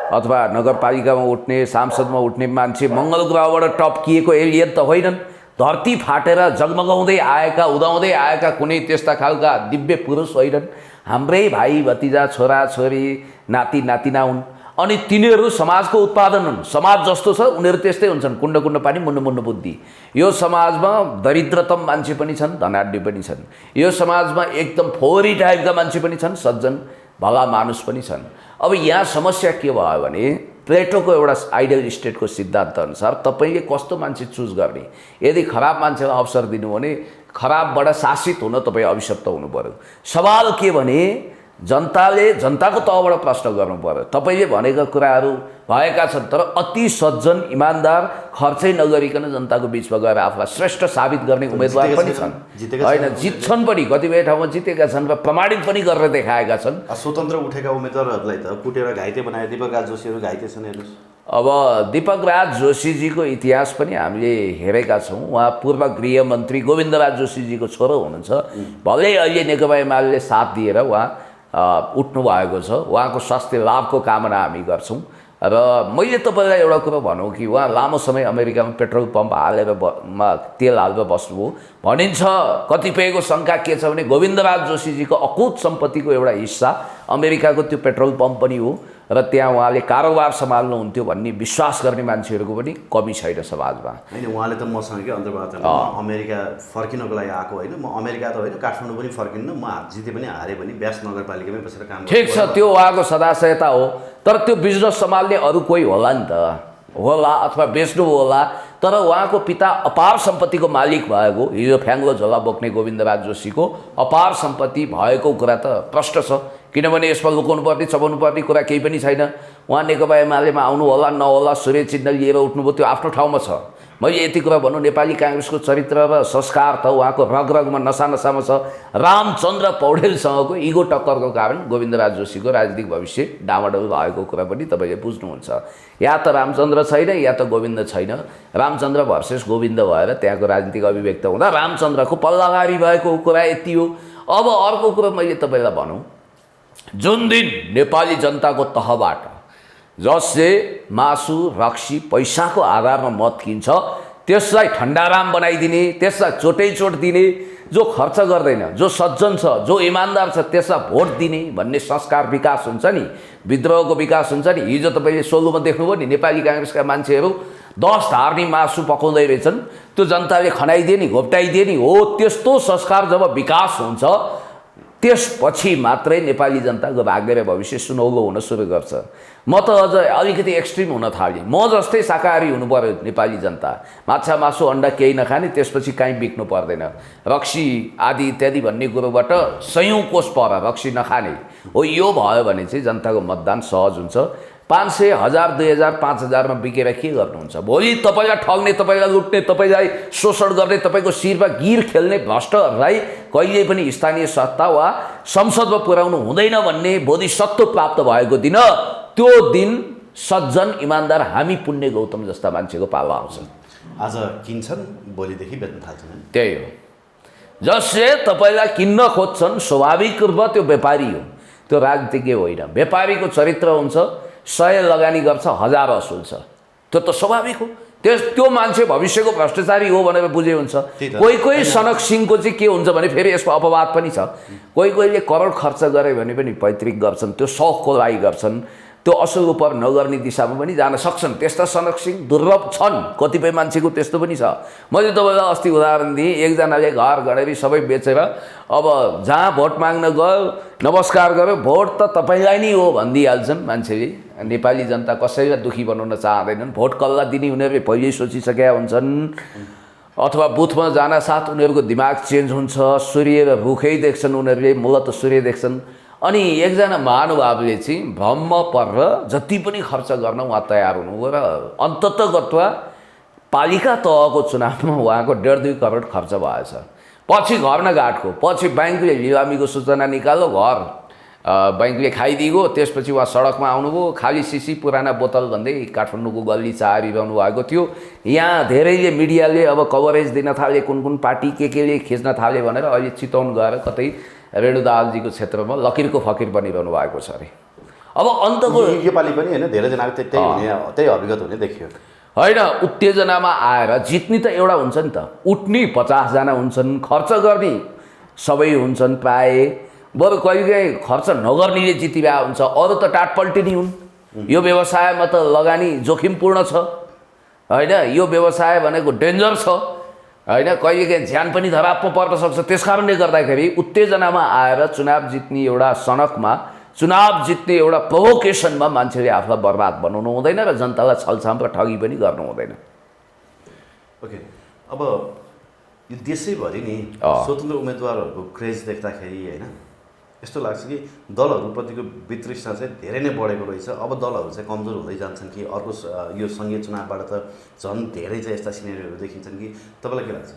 अथवा नगरपालिकामा उठ्ने, सांसदमा उठ्ने मान्छे मङ्गल ग्रहबाट टप्किएको एलियन त होइनन्। धरती फाटेर जगमगाउँदै आएका, उदाउँदै आएका कुनै त्यस्ता खालका दिव्य पुरुष होइनन्। हाम्रै भाइ भतिजा, छोरा छोरी, नाति नातिना हुन्। अनि तिनीहरू समाजको उत्पादन हुन्। समाज जस्तो छ उनीहरू त्यस्तै हुन्छन्, कुण्ड कुण्ड पानी, मुन्नु मुन्नु बुद्धि। यो समाजमा दरिद्रतम मान्छे पनि छन्, धनाढ्य पनि छन्। यो समाजमा एकदम फोहोरी टाइपका मान्छे पनि छन्, सज्जन भला मानुस पनि छन्। अब यहाँ समस्या के भयो भने प्लेटोको एउटा आइडियल स्टेटको सिद्धान्त अनुसार तपाईँले कस्तो मान्छे चुज गर्ने। यदि खराब मान्छेलाई अवसर दिनु भने खराबबाट शासित हुन तपाईँ अभिशप्त हुनु पर्यो। सवाल के भने जनताले जनताको तहबाट प्रश्न गर्नु पर्यो। तपाईँले भनेका कुराहरू भएका छन्, तर अति सज्जन इमान्दार, खर्चै नगरिकन जनताको बिचमा गएर आफूलाई श्रेष्ठ साबित गर्ने उम्मेदवार पनि छन्। होइन, जित्छन् पनि, कतिपय ठाउँमा जितेका छन् र प्रमाणित पनि गरेर देखाएका छन्। स्वतन्त्र उठेका उम्मेदवारहरूलाई त कुटेर घाइते बनाए। दीपक राज जोशीहरू घाइते छन् हेर्नुहोस्। अब दीपक राज जोशीजीको इतिहास पनि हामीले हेरेका छौँ। उहाँ पूर्व गृहमन्त्री गोविन्दराज जोशीजीको छोरो हुनुहुन्छ। भलै अहिले नेकपा एमाले साथ दिएर उहाँ उठ्नु भएको छ। उहाँको स्वास्थ्य लाभको कामना हामी गर्छौँ। र मैले तपाईँलाई एउटा कुरो भनौँ कि उहाँ लामो समय अमेरिकामा पेट्रोल पम्प हालेर तेल हालेर बस्नुभयो भनिन्छ। कतिपयको शङ्का के छ भने गोविन्दराज जोशीजीको अकुत सम्पत्तिको एउटा हिस्सा अमेरिकाको त्यो पेट्रोल पम्प पनि हो र त्यहाँ उहाँले कारोबार सम्हाल्नुहुन्थ्यो भन्ने विश्वास गर्ने मान्छेहरूको पनि कमी छैन समाजमा। होइन, उहाँले त मसँग के अन्तर्वार्ता अमेरिका फर्किनको लागि आएको होइन, म अमेरिका त होइन काठमाडौँ पनि फर्किन्न, म जिते पनि हारे पनि ब्यास नगरपालिकामै बसेर काम। ठिक छ, त्यो उहाँको सदाशयता हो, तर त्यो बिजनेस सम्हाल्ने अरू कोही होला नि त, होला अथवा बेच्नु होला। तर उहाँको पिता अपार सम्पत्तिको मालिक भएको, हिजो फ्याङ्लो झोला बोक्ने गोविन्दराज जोशीको अपार सम्पत्ति भएको कुरा त प्रष्ट छ। किनभने यसमा लुकाउनु पर्ने चबाउनु पर्ने कुरा केही पनि छैन। उहाँ नेकपा एमालेमा आउनु होला नहोला, सूर्य चिन्ह लिएर उठ्नुभयो, त्यो आफ्नो ठाउँमा छ। मैले यति कुरा भनौँ, नेपाली काङ्ग्रेसको चरित्र र संस्कार त उहाँको रगरगमा नसा नसामा छ। रामचन्द्र पौडेलसँगको इगो टक्करको कारण गोविन्दराज जोशीको राजनीतिक भविष्य डामाडोल भएको कुरा पनि तपाईँले बुझ्नुहुन्छ। या त रामचन्द्र छैन या त गोविन्द छैन। रामचन्द्र भर्सेस गोविन्द भएर त्यहाँको राजनीतिक अभिव्यक्त हुँदा रामचन्द्रको पल्लागारी भएको कुरा यति हो। अब अर्को कुरा मैले तपाईँलाई भनौँ, जुन दिन नेपाली जनताको तहबाट जसले मासु रक्सी पैसाको आधारमा मत किन्छ त्यसलाई ठन्डाराम बनाइदिने, त्यसलाई चोटै चोट दिने, जो खर्च गर्दैन, जो सज्जन छ, जो इमान्दार छ त्यसलाई भोट दिने भन्ने संस्कार विकास हुन्छ नि, विद्रोहको विकास हुन्छ नि। हिजो तपाईँले सोलुमा देख्नुभयो नि, नेपाली काङ्ग्रेसका मान्छेहरू 10 धार्नी मासु पकाउँदै रहेछन्, त्यो जनताले खनाइदिए नि, घोप्टाइदिए नि। हो, त्यस्तो संस्कार जब विकास हुन्छ त्यसपछि मात्रै नेपाली जनताको भाग्य र भविष्य सुनौलो हुन सुरु गर्छ। म त अझ अलिकति एक्सट्रिम हुन थालेँ। म जस्तै शाकाहारी हुनु पर्यो नेपाली जनता। माछा मासु अन्डा केही नखाने, त्यसपछि काहीँ बिक्नु पर्दैन। रक्सी आदि इत्यादि भन्ने कुरोबाट सयौँ कोष पर रक्सी नखाने हो, यो भयो भने चाहिँ जनताको मतदान सहज हुन्छ। 500, 1000, 2000, 5000मा बिकेर के गर्नुहुन्छ? भोलि तपाईँलाई ठग्ने, तपाईँलाई लुट्ने, तपाईँलाई शोषण गर्ने, तपाईँको शिरमा गिर खेल्ने भ्रष्टहरूलाई कहिले पनि स्थानीय सत्ता वा संसदमा पुर्याउनु हुँदैन भन्ने बोधिसत्व प्राप्त भएको दिन, त्यो दिन सज्जन इमान्दार हामी पुण्य गौतम जस्ता मान्छेको पालो आउँछ। आज किन्छन् भोलिदेखि बेच्न थाल्छन्। त्यही हो, जसले तपाईँलाई किन्न खोज्छन् स्वाभाविक रूपमा त्यो व्यापारी हो, त्यो राजनीतिज्ञ होइन। व्यापारीको चरित्र हुन्छ 100 लगानी गर्छ 1000 असुल्छ, त्यो त स्वाभाविक हो। त्यो मान्छे भविष्यको भ्रष्टाचारी हो भनेर बुझे हुन्छ। कोही सनक सिंहको चाहिँ के हुन्छ भने फेरि यसको अपवाद पनि छ। कोहीले करोड खर्च गरे भने पनि पैतृक गर्छन्, त्यो सौखको लागि गर्छन्, त्यो असल उपर नगर्ने दिशामा पनि जान सक्छन्। त्यस्ता सनक सिंह दुर्लभ छन्, कतिपय मान्छेको त्यस्तो पनि छ। मैले तपाईँलाई अस्ति उदाहरण दिएँ, एकजनाले घर गडेरी सबै बेचेर अब जहाँ भोट माग्न गयो, नमस्कार गर्यो, भोट त तपाईँलाई नै हो भनिदिइहाल्छन् मान्छेले। नेपाली जनता कसैलाई दुखी बनाउन चाहँदैनन्। भोट कसलाई दिने उनीहरूले पहिल्यै सोचिसकेका हुन्छन्, अथवा बुथमा जान साथ उनीहरूको दिमाग चेन्ज हुन्छ। सूर्य र रुखै देख्छन् उनीहरूले, मूलत सूर्य देख्छन्। अनि एकजना महानुभावले चाहिँ भ्रममा परेर जति पनि खर्च गर्न उहाँ तयार हुनुभयो र अन्ततगतवा पालिका तहको चुनावमा उहाँको 1.5-2 करोड खर्च भएछ। पछि घर न गाँठको, पछि ब्याङ्कले लिलामीको सूचना निकाल्यो, घर ब्याङ्कले खाइदिएको। त्यसपछि उहाँ सडकमा आउनुभयो, खाली सिसी पुराना बोतल भन्दै काठमाडौँको गल्ली चारिरहनु भएको थियो। यहाँ धेरैले मिडियाले अब कभरेज दिन थाले, कुन कुन पार्टी केले खिच्न थाले भनेर अहिले चितवन गएर कतै रेणु दाहालजीको क्षेत्रमा लकिरको फकिर बनिरहनु भएको छ अरे। अब अन्तको योपालि पनि होइन, धेरैजनाको त्यही अभिगत हुने देखियो होइन। उत्तेजनामा आएर जित्ने त एउटा हुन्छ नि त, उठ्ने 50 जना हुन्छन्, खर्च गर्ने सबै हुन्छन् प्राय। बरु कहिलेकाहीँ खर्च नगर्नेले जितिभए हुन्छ, अरू त टाटपल्टिनी हुन्। यो व्यवसायमा त लगानी जोखिमपूर्ण छ होइन, यो व्यवसाय भनेको डेन्जर छ होइन, कहिलेकाहीँ ज्यान पनि धरापमा पर्न सक्छ। त्यस कारणले गर्दाखेरि उत्तेजनामा आएर चुनाव जित्ने एउटा सनकमा, चुनाव जित्ने एउटा प्रोभोकेसनमा मान्छेले आफूलाई बर्बाद बनाउनु हुँदैन र जनतालाई छलछाम र ठगी पनि गर्नु हुँदैन। ओके, अब यो देशैभरि नि स्वतन्त्र उम्मेदवारहरूको क्रेज देख्दाखेरि होइन यस्तो लाग्छ कि दलहरूप्रतिको वितृष्णा चाहिँ धेरै नै बढेको रहेछ। अब दलहरू चाहिँ कमजोर हुँदै जान्छन् कि अर्को यो सङ्घीय चुनावबाट त झन् धेरै चाहिँ यस्ता सिनेरीहरू देखिन्छन् कि तपाईँलाई के लाग्छ?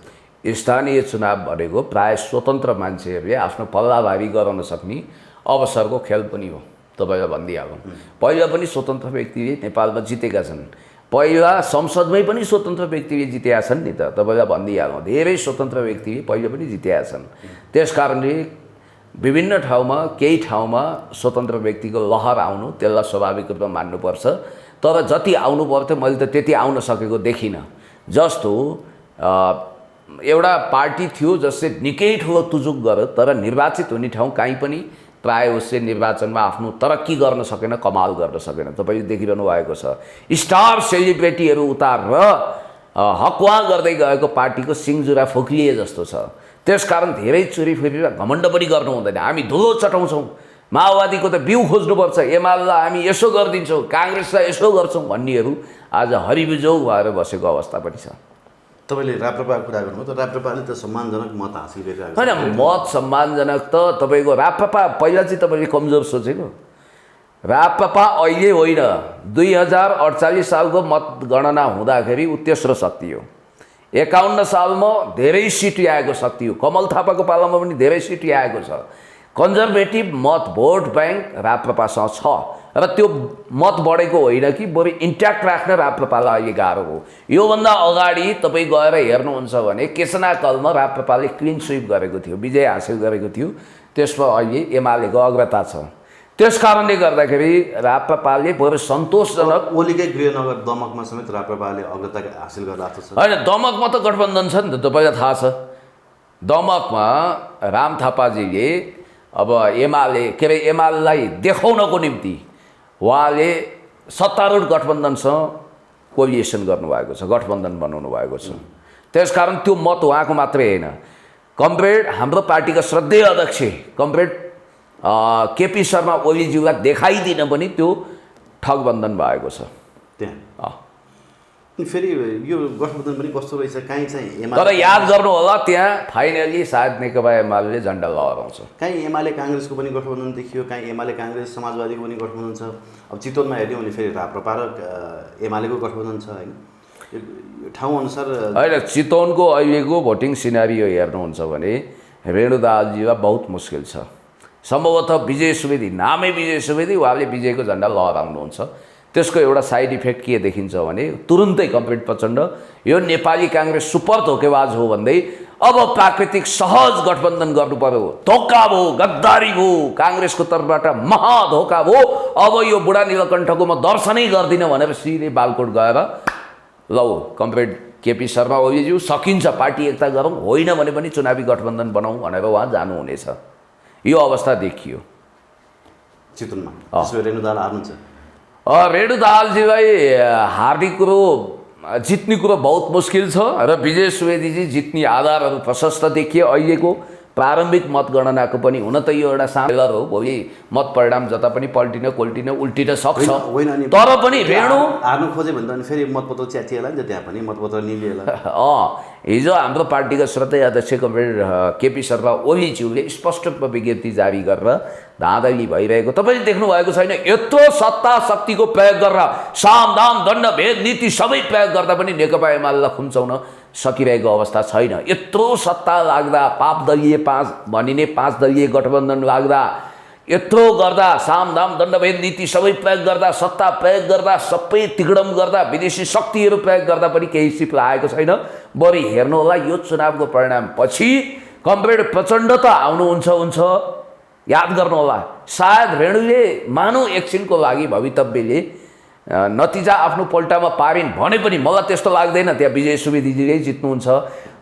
स्थानीय चुनाव भनेको प्रायः स्वतन्त्र मान्छेहरूले आफ्नो पल्लाभारी गराउन सक्ने अवसरको खेल पनि हो। तपाईँलाई भनिदिइहालौँ, पहिला पनि स्वतन्त्र व्यक्तिले नेपालमा जितेका छन्, पहिला संसदमै पनि स्वतन्त्र व्यक्तिले जितेका छन् नि त। तपाईँलाई भनिदिइहालौँ, धेरै स्वतन्त्र व्यक्तिले पहिला पनि जितेका छन्। त्यस कारणले विभिन्न ठाउँमा केही ठाउँमा स्वतन्त्र व्यक्तिको लहर आउनु त्यसलाई स्वाभाविक रूपमा मान्नुपर्छ। तर जति आउनु पर्थ्यो मैले त त्यति आउन सकेको देखिनँ। जस्तो एउटा पार्टी थियो जसले निकै ठुलो तुजुक गर्यो, तर निर्वाचित हुने ठाउँ कहीँ पनि प्रायः उसले निर्वाचनमा आफ्नो तरक्की गर्न सकेन, कमाल गर्न सकेन। तपाईँले देखिरहनु भएको छ, स्टार सेलिब्रेटीहरू उतारेर हकवा गर्दै गएको पार्टीको सिङजुरा फुक्लिए जस्तो छ। त्यसकारण धेरै चोरीफुरी र घमण्ड पनि गर्नु हुँदैन। हामी धुलो चटाउँछौँ, माओवादीको त बिउ खोज्नुपर्छ, एमालेलाई हामी यसो गरिदिन्छौँ, काङ्ग्रेसलाई यसो गर्छौँ भन्नेहरू आज हरिबिजौ भएर बसेको अवस्था पनि छ। तपाईँले राप्रपाको कुरा गर्नुभयो, त राप्रपाले त सम्मानजनक मत हासिल गरिरहेको छ होइन। मत सम्मानजनक त तपाईँको राप्रपा पहिला चाहिँ तपाईँले कमजोर सोचेको। राप्रपा अहिले होइन, 2048 सालको मतगणना हुँदाखेरि ऊ तेस्रो शक्ति हो। 51 सालमा धेरै सिट ल्याएको शक्ति हो। कमल थापाको पालामा पनि धेरै सिट ल्याएको छ। कन्जर्भेटिभ मत भोट ब्याङ्क राप्रपासँग छ र त्यो मत बढेको होइन कि बरु इन्ट्याक्ट राख्न राप्रपालाई अहिले गाह्रो हो। योभन्दा अगाडि तपाईँ गएर हेर्नुहुन्छ भने केशनाकलमा राप्रपाले क्लिन स्विप गरेको थियो, विजय हासिल गरेको थियो। त्यसमा अहिले एमालेको अग्रता छ। त्यस कारणले गर्दाखेरि राप्रपाले बरु सन्तोषजनक, ओलीकै गृहनगर दमकमा समेत राप्रपाले अग्रता हासिल गरिरहेको छ होइन। दमकमा त गठबन्धन छ नि त, तपाईँलाई थाहा छ। दमकमा राम थापाजीले अब एमालेलाई देखाउनको निम्ति उहाँले सत्तारूढ गठबन्धनसँग कोलिएसन गर्नुभएको छ, गठबन्धन बनाउनु भएको छ। त्यसकारण त्यो मत उहाँको मात्रै होइन, कमरेड हाम्रो पार्टीका श्रद्धेय अध्यक्ष कमरेड केपी शर्मा ओलीज्यूलाई देखाइदिन पनि त्यो ठगबन्धन भएको छ त्यहाँ। फेरि यो गठबन्धन पनि कस्तो रहेछ, काहीँ चाहिँ एमाले, तर याद गर्नु होला त्यहाँ फाइनली सायद नेकपा एमाले झन्डा लहराउँछ। काहीँ एमाले काङ्ग्रेसको पनि गठबन्धन देखियो, काहीँ एमाले काङ्ग्रेस समाजवादीको पनि गठबन्धन छ। अब चितवनमा हेऱ्यौँ भने फेरि राप्रपा र एमालेको गठबन्धन छ होइन, ठाउँअनुसार होइन। चितवनको अहिलेको भोटिङ सिनारियो हेर्नुहुन्छ भने रेणु दाहालजीलाई बहुत मुस्किल छ। सम्भवतः विजय सुवेदी, नामै विजय सुवेदी, उहाँले विजयको झन्डा लहराउनुहुन्छ। त्यसको एउटा साइड इफेक्ट के देखिन्छ भने तुरुन्तै कमरेड प्रचण्ड यो नेपाली काङ्ग्रेस सुपर धोकेबाज हो भन्दै अब प्राकृतिक सहज गठबन्धन गर्नु पर्यो, धोका भयो, गद्दारी भयो, काङ्ग्रेसको तर्फबाट महाधोका भयो, अब यो बुढा नीलकण्ठको म दर्शनै गर्दिनँ भनेर सिधै बालकोट गएर लौ कमरेड केपी शर्मा ओलीज्यू सकिन्छ पार्टी एकता गरौँ, होइन भने पनि चुनावी गठबन्धन बनाऊँ भनेर उहाँ जानुहुनेछ। यो अवस्था देखियो चितवनमा। त्यसो भए रेणु दाहाल हार्नुहुन्छ? रेणु दाहालजीलाई हार्ने कुरो जित्ने कुरो बहुत मुस्किल छ र विजय सुवेदीजी जित्ने आधारहरू प्रशस्त देखिए। अहिलेको प्रारम्भिक मतगणनाको पनि हुन त यो एउटा सामेलर हो, भोलि मत परिणाम जता पनि पल्टिन कोल्टिन उल्टिन सक्छ, तर पनि रेणु हार्नु खोज्यो भने त अनि फेरि मतपत्र च्यातिएला नि त, त्यहाँ पनि मतपत्र निलिएला। हिजो हाम्रो पार्टीका श्रद्धेय अध्यक्ष कमरेड केपी शर्मा ओलीज्यूले स्पष्ट विज्ञप्ति जारी गरेर धाँधली भइरहेको तपाईँले देख्नु भएको छैन? यत्रो सत्ता शक्तिको प्रयोग गरेर सामदाम दण्ड भेद नीति सबै प्रयोग गर्दा पनि नेकपा एमालेलाई खुम्चाउन सकिरहेको अवस्था छैन। यत्रो सत्ता लाग्दा पाप दलीय भनिने 5 दलीय गठबन्धन लाग्दा, यत्रो गर्दा सामदाम दण्डभेद नीति सबै प्रयोग गर्दा, सत्ता प्रयोग गर्दा, सबै तिगडम गर्दा, विदेशी शक्तिहरू प्रयोग गर्दा पनि केही सिप लागेको छैन। बरु हेर्नु होला यो चुनावको परिणाम पछि कमरेड प्रचण्ड त आउनुहुन्छ, याद गर्नु होला। सायद रेणुले मानौ एकछिनको लागि भवितव्यले नतिजा आफ्नो पल्टामा पारिन् भने पनि मलाई त्यस्तो लाग्दैन त्यहाँ विजय सुवेदीजीले जित्नुहुन्छ।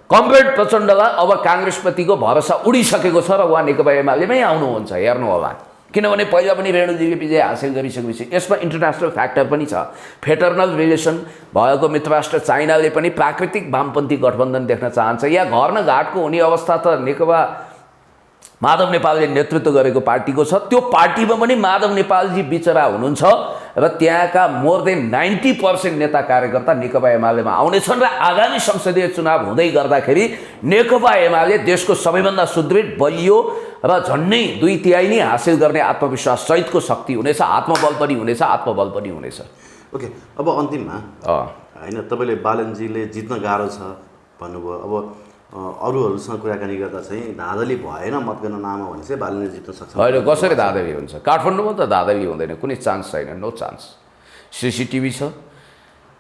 कमरेड प्रचण्डलाई अब काङ्ग्रेसप्रतिको भरोसा उडिसकेको छ र उहाँ नेकपा एमालेमै आउनुहुन्छ, हेर्नु होला। किनभने पहिला पनि रेणुजीले विजय हासिल गरिसकेपछि यसमा इन्टरनेसनल फ्याक्टर पनि छ। फेटर्नल रिलेसन भएको मित्रराष्ट्र चाइनाले पनि प्राकृतिक वामपन्थी गठबन्धन देख्न चाहन्छ। या घर न घाटको हुने अवस्था त नेकपा माधव नेपालले नेतृत्व गरेको पार्टीको छ। त्यो पार्टीमा पनि माधव नेपालजी बिचरा हुनुहुन्छ र त्यहाँका मोर देन 90% नेता कार्यकर्ता नेकपा एमालेमा आउनेछन् र आगामी संसदीय चुनाव हुँदै गर्दाखेरि नेकपा एमाले देशको सबैभन्दा सुदृढ बलियो र झन्डै 2/3 नै हासिल गर्ने आत्मविश्वास सहितको शक्ति हुनेछ, आत्मबल पनि हुनेछ। ओके, अब अन्तिममा होइन तपाईँले बालनजीले जित्न गाह्रो छ भन्नुभयो। अब अरूहरूसँग कुराकानी गर्दा चाहिँ धाँधली भएन मतगणनामा भने चाहिँ बालनले जित्न सक्छ। होइन, कसरी धाँधली हुन्छ? काठमाडौँमा त धाँधली हुँदैन, कुनै चान्स छैन, नो चान्स। CCTV छ,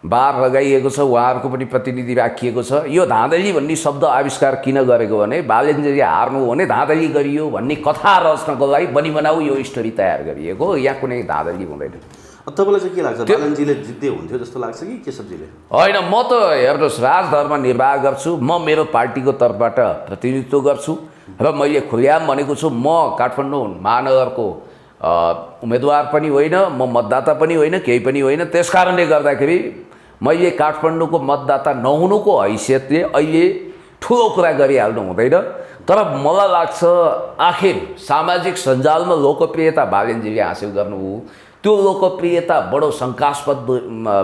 बार लगाइएको छ, उहाँहरूको पनि प्रतिनिधि राखिएको छ। यो धाँधली भन्ने शब्द आविष्कार किन गरेको भने बालनजीले हार्नु हो भने धाँधली गरियो भन्ने कथा रच्नको लागि बनी बनाऊ यो स्टोरी तयार गरिएको। यहाँ कुनै धाँधली हुँदैन। तपाईँलाई चाहिँ के लाग्छ, बालनजीले जित्दै हुन्थ्यो जस्तो लाग्छ कि केशवजीले? होइन, म त हेर्नुहोस् राजधर्म निर्वाह गर्छु, म मेरो पार्टीको तर्फबाट प्रतिनिधित्व गर्छु र मैले खुल्याम भनेको छु म काठमाडौँ महानगरको उम्मेदवार पनि होइन, म मतदाता पनि होइन, केही पनि होइन। त्यस कारणले गर्दाखेरि मैले काठमाडौँको मतदाता नहुनुको हैसियतले अहिले ठुलो कुरा गरिहाल्नु हुँदैन। तर मलाई लाग्छ आखिर सामाजिक सञ्जालमा लोकप्रियता बालनजीले हासिल गर्नुभयो, त्यो लोकप्रियता बडो शङ्कास्पद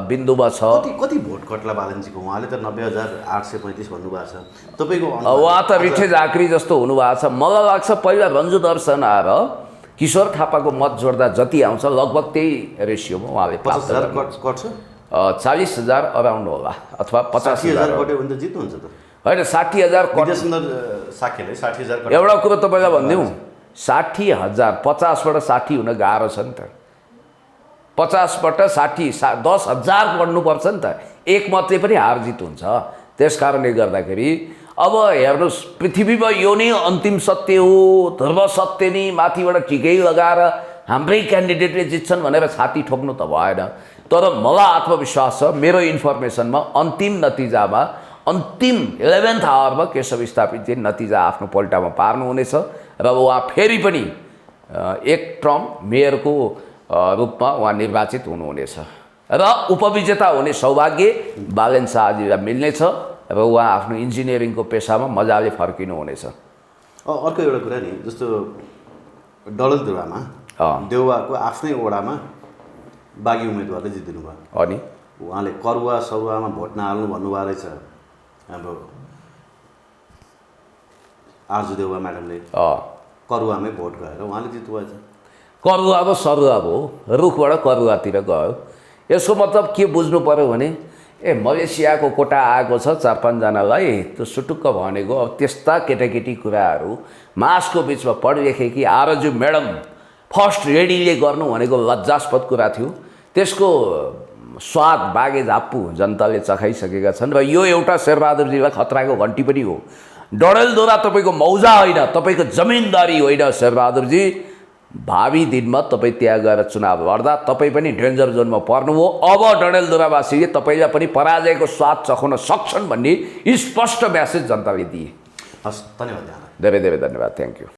बिन्दुमा छ। कति भोट कट्ला बालनजीको? उहाँले त 90,835 भन्नुभएको छ। तपाईँको उहाँ त रिठे झाँक्री जस्तो हुनुभएको छ। मलाई लाग्छ पहिला रन्जु दर्शन आएर किशोर थापाको मत जोड्दा जति आउँछ लगभग त्यही रेसियोमा उहाँले प्राप्त कट्छ। 40,000 अराउन्ड होला अथवा 50,000 कट्यो भने त जित्नुहुन्छ त। होइन, 60,000 साकेले 60,000। एउटा कुरो तपाईँलाई भनिदिउँ, 60,000 50बाट 60 हुन गाह्रो छ नि त। 50बाट 60 10,000 बढ्नुपर्छ नि त। एक मतले पनि हार जित हुन्छ। त्यस कारणले गर्दाखेरि अब हेर्नुहोस्, पृथ्वीमा यो नै अन्तिम सत्य हो, ध्रुव सत्य नै माथिबाट ठिकै लगाएर हाम्रै क्यान्डिडेटले जित्छन् भनेर छाती ठोक्नु त भएन। तर मलाई आत्मविश्वास छ मेरो इन्फर्मेसनमा अन्तिम नतिजामा अन्तिम 11th आवरमा केशव स्थापितले नतिजा आफ्नो पल्टामा पार्नुहुनेछ र उहाँ फेरि पनि एक टर्म मेयरको रूपमा उहाँ निर्वाचित हुनुहुनेछ र उपविजेता हुने सौभाग्य बालन शाहजीलाई मिल्नेछ र उहाँ आफ्नो इन्जिनियरिङको पेसामा मजाले फर्किनुहुनेछ। अर्को एउटा कुरा नि, जस्तो डललधुरामा देउवाको आफ्नै ओडामा बागी उम्मेदवारले जित्दिनु भयो अनि उहाँले करुवा सरुवामा भोट नहाल्नु भन्नुभएको रहेछ हाम्रो आर्जु देउवा म्याडमले। करुवामै भोट गएर उहाँले जित्नुभएछ। करुवा अब सरुवा भयो, रुखबाट करुवातिर गयो। यसको मतलब के बुझ्नु पर्यो भने मलेसियाको कोटा आएको छ 4-5 जनालाई, त्यो सुटुक्क भनेको अब त्यस्ता केटाकेटी कुराहरू मासको बिचमा पढिलेखेकी आरजु म्याडम फर्स्ट रेडीले गर्नु भनेको लज्जास्पद कुरा थियो। त्यसको स्वाद बागे झाप्पु जनताले चखाइसकेका छन् र यो एउटा शेरबहादुरजीलाई खतराको घन्टी पनि हो। डडेलधुरा तपाईँको मौजा होइन, तपाईँको जमिनदारी होइन शेरबहादुरजी। भावी दिनमा तपाईँ त्यहाँ गएर चुनाव लड्दा तपाईँ पनि डेन्जर जोनमा पर्नुभयो। अब डडेलधुरावासीले तपाईँलाई पनि पराजयको स्वाद चखाउन सक्छन् भन्ने स्पष्ट म्यासेज जनताले दिए। हस्, धन्यवाद। धेरै धेरै धन्यवाद, थ्याङ्क यू।